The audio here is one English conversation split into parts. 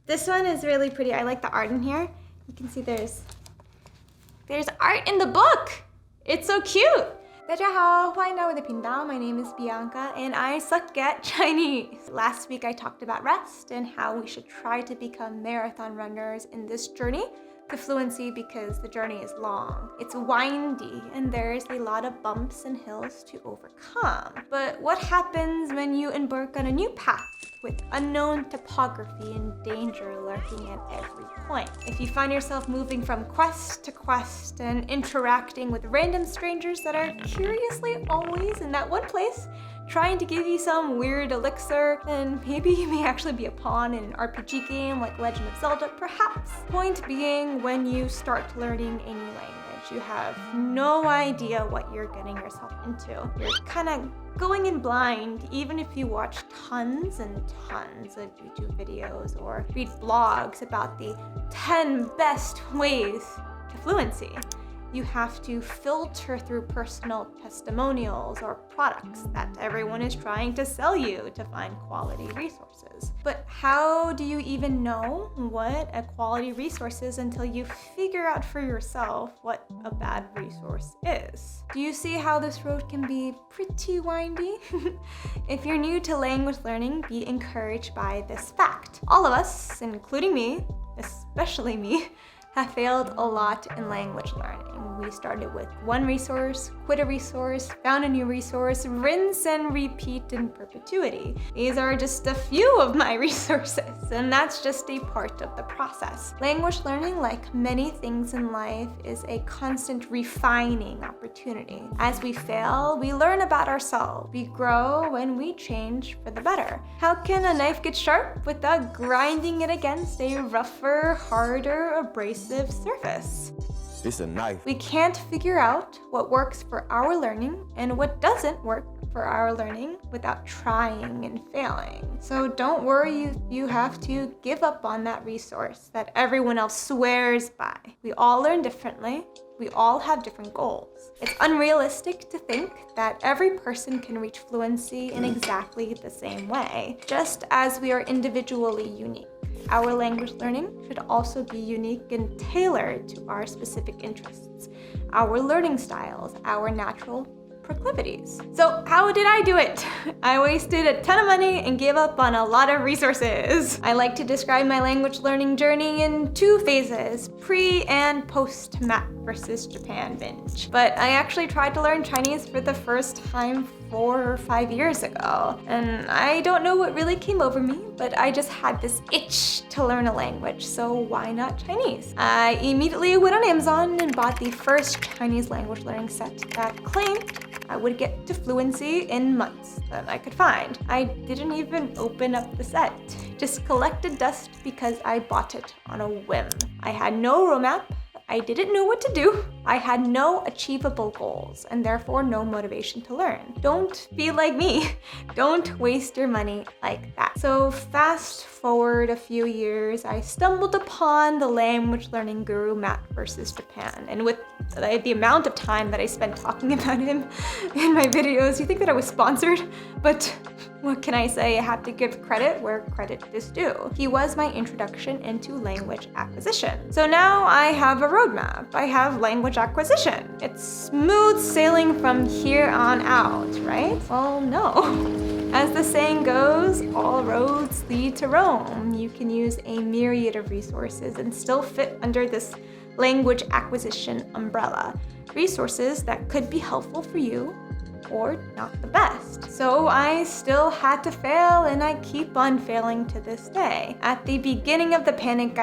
This one is really pretty. I like the art in here. You can see there's art in the book. It's so cute. 大家好，欢迎来我的频道. My name is Bianca and I suck at Chinese. Last week I talked about rest and how we should try to become marathon runners in this journey to fluency because the journey is long. It's windy and there's a lot of bumps and hills to overcome. But what happens when you embark on a new path with unknown topography and danger lurking at every point? If you find yourself moving from quest to quest and interacting with random strangers that are curiously always in that one place, trying to give you some weird elixir, then maybe you may actually be a pawn in an RPG game like Legend of Zelda, perhaps. Point being, when you start learning a new language, you have no idea what you're getting yourself into. You're kind of going in blind, even if you watch tons and tons of YouTube videos or read blogs about the 10 best ways to fluency. You have to filter through personal testimonials or products that everyone is trying to sell you to find quality resources. But how do you even know what a quality resource is until you figure out for yourself what a bad resource is? Do you see how this road can be pretty windy? If you're new to language learning, be encouraged by this fact. All of us, including me, especially me, have failed a lot in language learning. We started with one resource, quit a resource, found a new resource, rinse and repeat in perpetuity. These are just a few of my resources, and that's just a part of the process. Language learning, like many things in life, is a constant refining opportunity. As we fail, we learn about ourselves. We grow when we change for the better. How can a knife get sharp without grinding it against a rougher, harder, abrasive surface? It's a knife. We can't figure out what works for our learning and what doesn't work for our learning without trying and failing. So don't worry if you have to give up on that resource that everyone else swears by. We all learn differently. We all have different goals. It's unrealistic to think that every person can reach fluency in exactly the same way, just as we are individually unique. Our language learning should also be unique and tailored to our specific interests, our learning styles, our natural proclivities. So how did I do it? I wasted a ton of money and gave up on a lot of resources. I like to describe my language learning journey in two phases, pre and post map versus Japan binge. But I actually tried to learn Chinese for the first time 4 or 5 years ago. And I don't know what really came over me, but I just had this itch to learn a language, so why not Chinese? I immediately went on Amazon and bought the first Chinese language learning set that claimed I would get to fluency in months that I could find. I didn't even open up the set, just collected dust because I bought it on a whim. I had no roadmap. I didn't know what to do. I had no achievable goals and therefore no motivation to learn. Don't be like me. Don't waste your money like that. So fast forward a few years, I stumbled upon the language learning guru Matt versus Japan. And with the amount of time that I spent talking about him in my videos, you think that I was sponsored, but what can I say? I have to give credit where credit is due. He was my introduction into language acquisition. So now I have a roadmap. I have language acquisition. It's smooth sailing from here on out, right? Well, no. As the saying goes, all roads lead to Rome. You can use a myriad of resources and still fit under this language acquisition umbrella. Resources that could be helpful for you or not the best. So I still had to fail and I keep on failing to this day. At the beginning of the pandemic,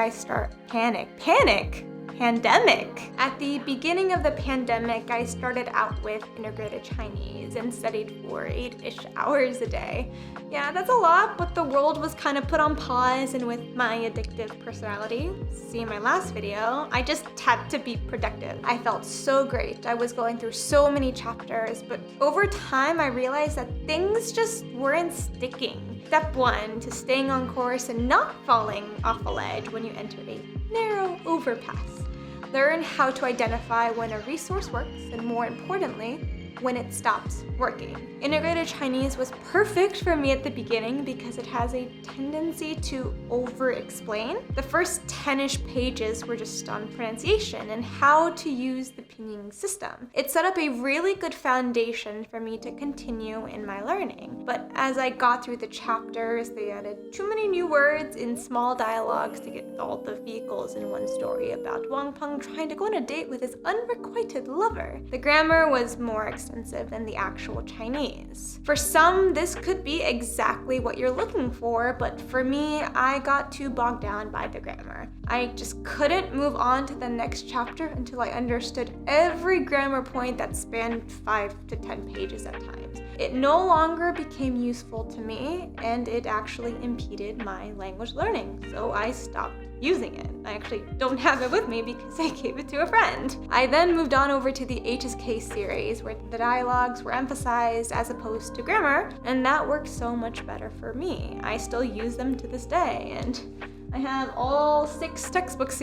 At the beginning of the pandemic, I started out with integrated Chinese and studied for 8-ish hours a day. Yeah, that's a lot, but the world was kind of put on pause, and with my addictive personality, see in my last video, I just had to be productive. I felt so great. I was going through so many chapters, but over time, I realized that things just weren't sticking. Step 1 to staying on course and not falling off a ledge when you enter a narrow overpass. Learn how to identify when a resource works, and more importantly, when it stops working. Integrated Chinese was perfect for me at the beginning because it has a tendency to over-explain. The first 10-ish pages were just on pronunciation and how to use the pinyin system. It set up a really good foundation for me to continue in my learning. But as I got through the chapters, they added too many new words in small dialogues to get all the vehicles in one story about Wang Peng trying to go on a date with his unrequited lover. The grammar was more extensive than the actual Chinese. For some, this could be exactly what you're looking for, but for me, I got too bogged down by the grammar. I just couldn't move on to the next chapter until I understood every grammar point that spanned 5 to 10 pages at times. It no longer became useful to me, and it actually impeded my language learning, so I stopped using it. I actually don't have it with me because I gave it to a friend. I then moved on over to the HSK series where the dialogues were emphasized as opposed to grammar, and that worked so much better for me. I still use them to this day, and I have all 6 textbooks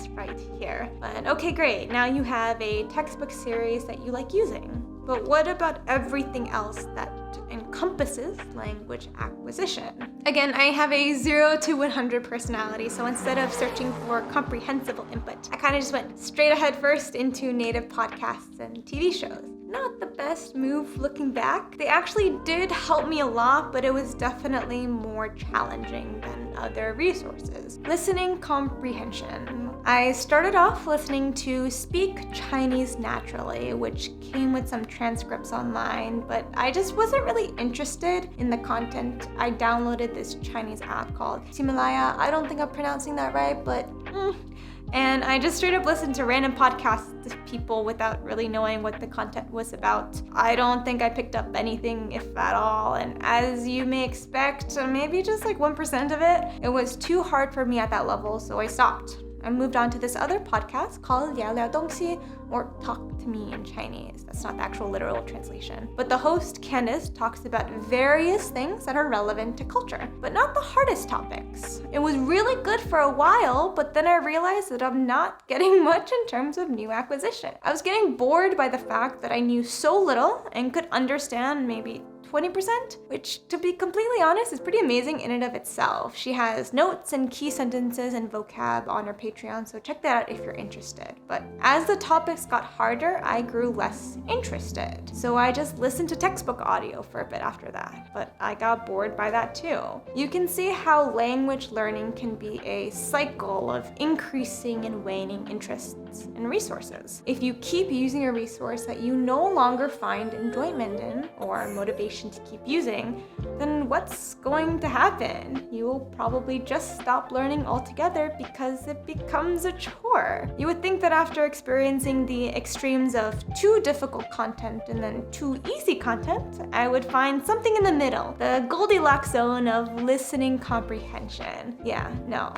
right here. But okay, great. Now you have a textbook series that you like using. But what about everything else that encompasses language acquisition? Again, I have a 0 to 100 personality, so instead of searching for comprehensible input, I kind of just went straight ahead first into native podcasts and TV shows. Not the best move looking back. They actually did help me a lot, but it was definitely more challenging than other resources. Listening comprehension. I started off listening to Speak Chinese Naturally, which came with some transcripts online, but I just wasn't really interested in the content. I downloaded this Chinese app called Himalaya. I don't think I'm pronouncing that right, but and I just straight up listened to random podcasts of people without really knowing what the content was about. I don't think I picked up anything, if at all, and as you may expect, maybe just like 1% of it. It was too hard for me at that level, so I stopped. I moved on to this other podcast called 聊聊东西, or Talk to Me in Chinese. That's not the actual literal translation. But the host, Candace, talks about various things that are relevant to culture, but not the hardest topics. It was really good for a while, but then I realized that I'm not getting much in terms of new acquisition. I was getting bored by the fact that I knew so little and could understand maybe 20%, which, to be completely honest, is pretty amazing in and of itself. She has notes and key sentences and vocab on her Patreon, so check that out if you're interested. But as the topics got harder, I grew less interested. So I just listened to textbook audio for a bit after that, but I got bored by that too. You can see how language learning can be a cycle of increasing and waning interests and resources. If you keep using a resource that you no longer find enjoyment in or motivation to keep using, then what's going to happen? You will probably just stop learning altogether because it becomes a chore. You would think that after experiencing the extremes of too difficult content and then too easy content, I would find something in the middle, the Goldilocks zone of listening comprehension. Yeah, no,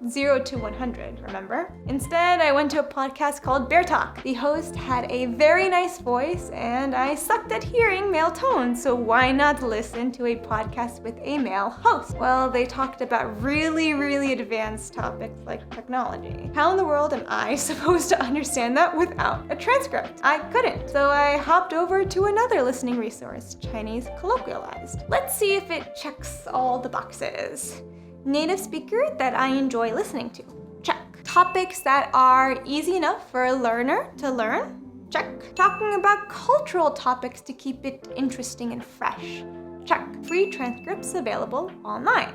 0 to 100, remember? Instead, I went to a podcast called Bear Talk. The host had a very nice voice, and I sucked at hearing male tones, so why not listen to a podcast with a male host? Well, they talked about really advanced topics like technology. How in the world am I supposed to understand that without a transcript? I couldn't. So I hopped over to another listening resource, Chinese Colloquialized. Let's see if it checks all the boxes. Native speaker that I enjoy listening to. Check. Topics that are easy enough for a learner to learn. Check. Talking about cultural topics to keep it interesting and fresh. Check. Free transcripts available online.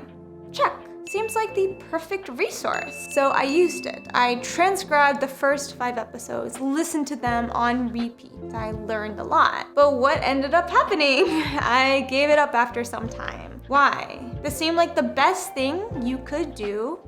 Check. Seems like the perfect resource. So I used it. I transcribed the first 5 episodes, listened to them on repeat. I learned a lot. But what ended up happening? I gave it up after some time. Why? This seemed like the best thing you could do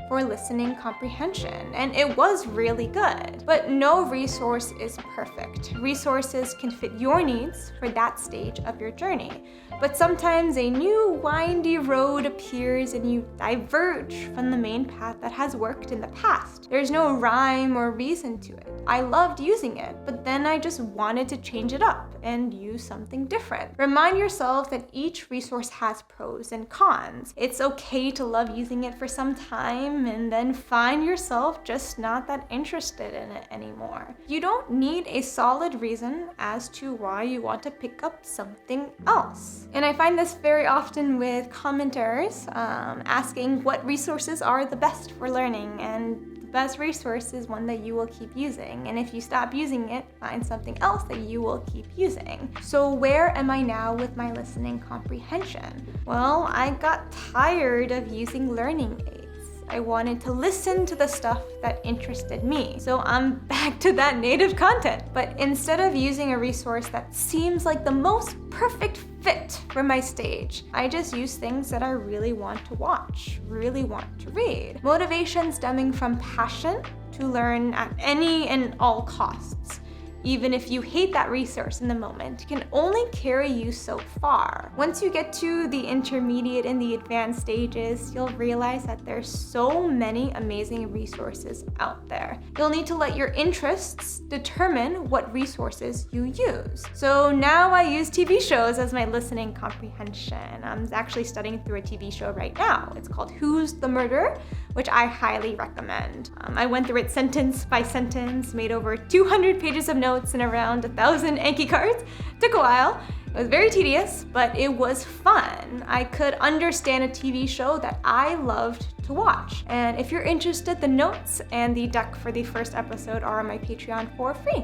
for listening comprehension, and it was really good. But no resource is perfect. Resources can fit your needs for that stage of your journey. But sometimes a new windy road appears and you diverge from the main path that has worked in the past. There's no rhyme or reason to it. I loved using it, but then I just wanted to change it up and use something different. Remind yourself that each resource has pros and cons. It's okay to love using it for some time and then find yourself just not that interested in it anymore. You don't need a solid reason as to why you want to pick up something else. And I find this very often with commenters asking what resources are the best for learning, and the best resource is one that you will keep using. And if you stop using it, find something else that you will keep using. So where am I now with my listening comprehension? Well, I got tired of using learning aids. I wanted to listen to the stuff that interested me. So I'm back to that native content. But instead of using a resource that seems like the most perfect fit for my stage, I just use things that I really want to watch, really want to read. Motivation stemming from passion to learn at any and all costs. Even if you hate that resource in the moment, can only carry you so far. Once you get to the intermediate and the advanced stages, you'll realize that there's so many amazing resources out there. You'll need to let your interests determine what resources you use. So now I use TV shows as my listening comprehension. I'm actually studying through a TV show right now. It's called Who's the Murderer, which I highly recommend. I went through it sentence by sentence, made over 200 pages of notes and around 1,000 Anki cards. Took a while. It was very tedious, but it was fun. I could understand a TV show that I loved to watch. And if you're interested, the notes and the deck for the first episode are on my Patreon for free.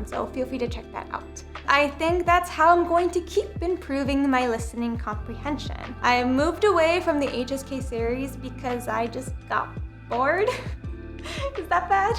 So feel free to check that out. I think that's how I'm going to keep improving my listening comprehension. I moved away from the HSK series because I just got bored. Is that bad?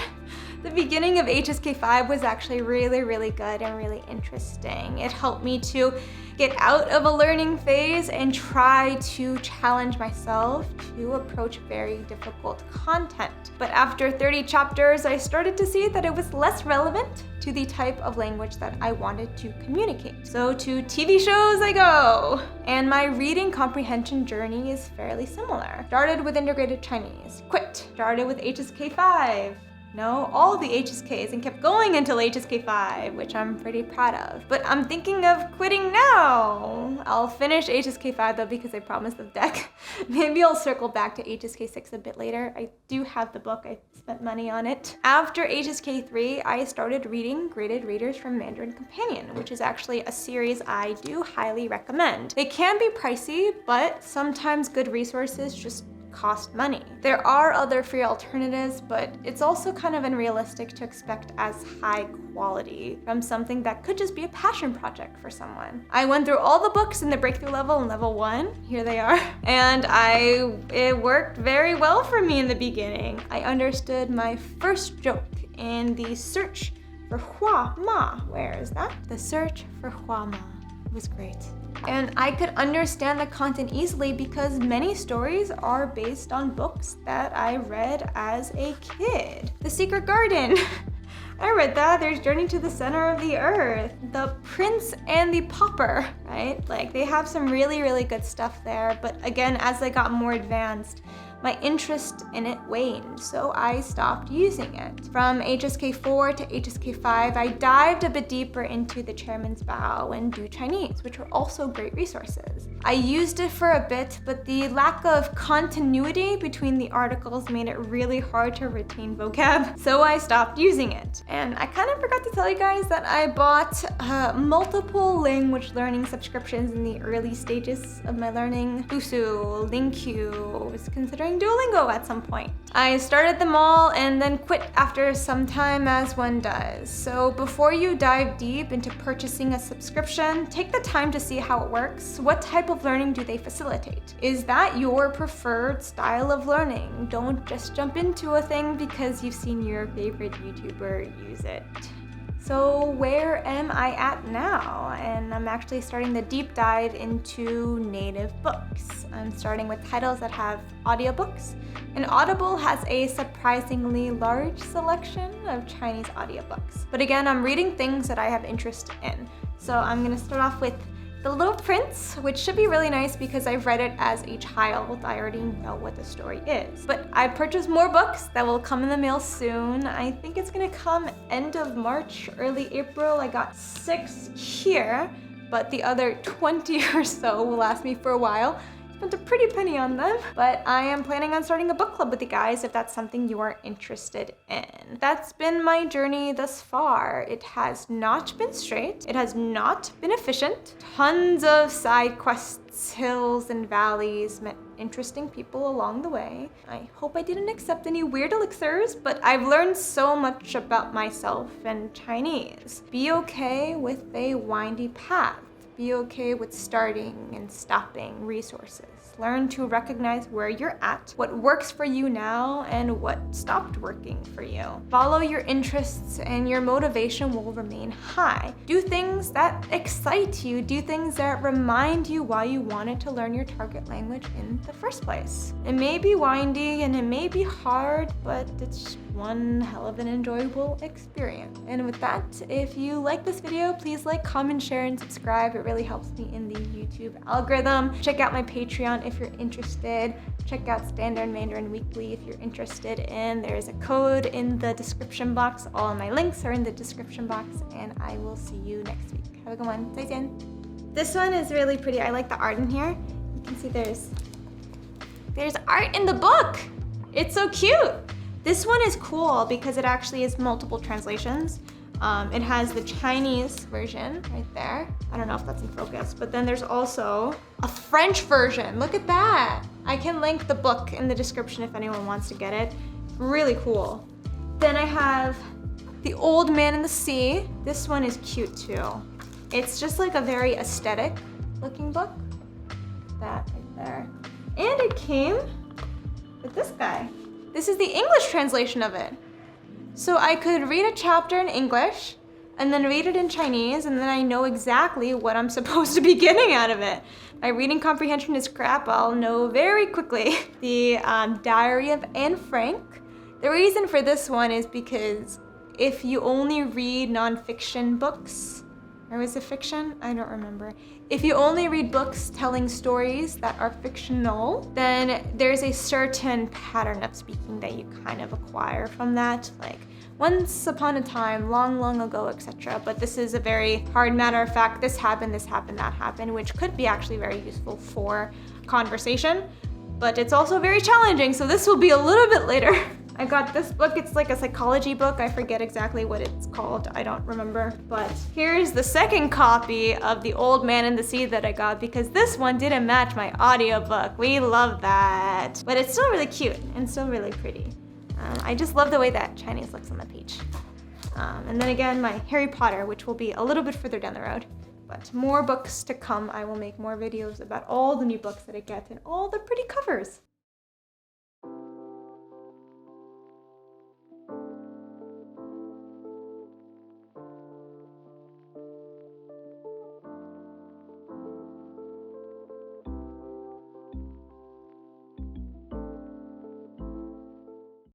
The beginning of HSK 5 was actually really, really good and really interesting. It helped me to get out of a learning phase and try to challenge myself to approach very difficult content. But after 30 chapters, I started to see that it was less relevant to the type of language that I wanted to communicate. So to TV shows I go! And my reading comprehension journey is fairly similar. Started with integrated Chinese, quit, started with HSK 5, no, all the HSKs, and kept going until HSK 5, which I'm pretty proud of. But I'm thinking of quitting now. I'll finish HSK 5 though because I promised the deck. Maybe I'll circle back to HSK 6 a bit later. I do have the book, I spent money on it. After HSK 3, I started reading Graded Readers from Mandarin Companion, which is actually a series I do highly recommend. They can be pricey, but sometimes good resources just cost money. There are other free alternatives, but it's also kind of unrealistic to expect as high quality from something that could just be a passion project for someone. I went through all the books in the breakthrough level and level 1, here they are, and it worked very well for me in the beginning. I understood my first joke in the search for hua ma. Where is that? The search for hua ma. It was great. And I could understand the content easily because many stories are based on books that I read as a kid. The Secret Garden. I read that. There's Journey to the Center of the Earth. The Prince and the Pauper, right? Like they have some really, really good stuff there. But again, as I got more advanced, my interest in it waned, so I stopped using it. From HSK 4 to HSK 5, I dived a bit deeper into the Chairman's Vow and Du Chinese, which were also great resources. I used it for a bit, but the lack of continuity between the articles made it really hard to retain vocab, so I stopped using it. And I kind of forgot to tell you guys that I bought multiple language learning subscriptions in the early stages of my learning. Busuu, lingQ, was considering Duolingo at some point. I started them all and then quit after some time, as one does. So before you dive deep into purchasing a subscription, take the time to see how it works. What type of learning do they facilitate? Is that your preferred style of learning? Don't just jump into a thing because you've seen your favorite YouTuber use it. So where am I at now? And I'm actually starting the deep dive into native books. I'm starting with titles that have audiobooks, and Audible has a surprisingly large selection of Chinese audiobooks. But again, I'm reading things that I have interest in. So I'm gonna start off with The Little Prince, which should be really nice because I've read it as a child. I already know what the story is. But I purchased more books that will come in the mail soon. I think it's gonna come end of March, early April. I got 6 here, but the other 20 or so will last me for a while. Spent a pretty penny on them, but I am planning on starting a book club with you guys if that's something you are interested in. That's been my journey thus far. It has not been straight. It has not been efficient. Tons of side quests, hills and valleys, met interesting people along the way. I hope I didn't accept any weird elixirs, but I've learned so much about myself and Chinese. Be okay with a windy path. Be okay with starting and stopping resources. Learn to recognize where you're at, what works for you now, and what stopped working for you. Follow your interests and your motivation will remain high. Do things that excite you. Do things that remind you why you wanted to learn your target language in the first place. It may be windy and it may be hard, but it's one hell of an enjoyable experience. And with that, if you like this video, please like, comment, share, and subscribe. It really helps me in the YouTube algorithm. Check out my Patreon if you're interested. Check out Standard Mandarin Weekly if you're interested. And there's a code in the description box. All of my links are in the description box, and I will see you next week. Have a good one. 再见. This one is really pretty. I like the art in here. You can see there's art in the book. It's so cute. This one is cool because it actually is multiple translations. It has the Chinese version right there. I don't know if that's in focus, but then there's also a French version. Look at that. I can link the book in the description if anyone wants to get it. Really cool. Then I have The Old Man in the Sea. This one is cute too. It's just like a very aesthetic looking book. That right there. And it came with this guy. This is the English translation of it. So I could read a chapter in English and then read it in Chinese, and then I know exactly what I'm supposed to be getting out of it. My reading comprehension is crap, I'll know very quickly. The Diary of Anne Frank. The reason for this one is because if you only read nonfiction books, or was it fiction? I don't remember. If you only read books telling stories that are fictional, then there's a certain pattern of speaking that you kind of acquire from that, like once upon a time, long, long ago, etc. But this is a very hard matter of fact, this happened, that happened, which could be actually very useful for conversation, but it's also very challenging, so this will be a little bit later. I got this book, it's like a psychology book. I forget exactly what it's called, I don't remember. But here's the second copy of The Old Man in the Sea that I got because this one didn't match my audiobook. We love that. But it's still really cute and still really pretty. I just love the way that Chinese looks on the page. And then again, my Harry Potter, which will be a little bit further down the road. But more books to come. I will make more videos about all the new books that I get and all the pretty covers.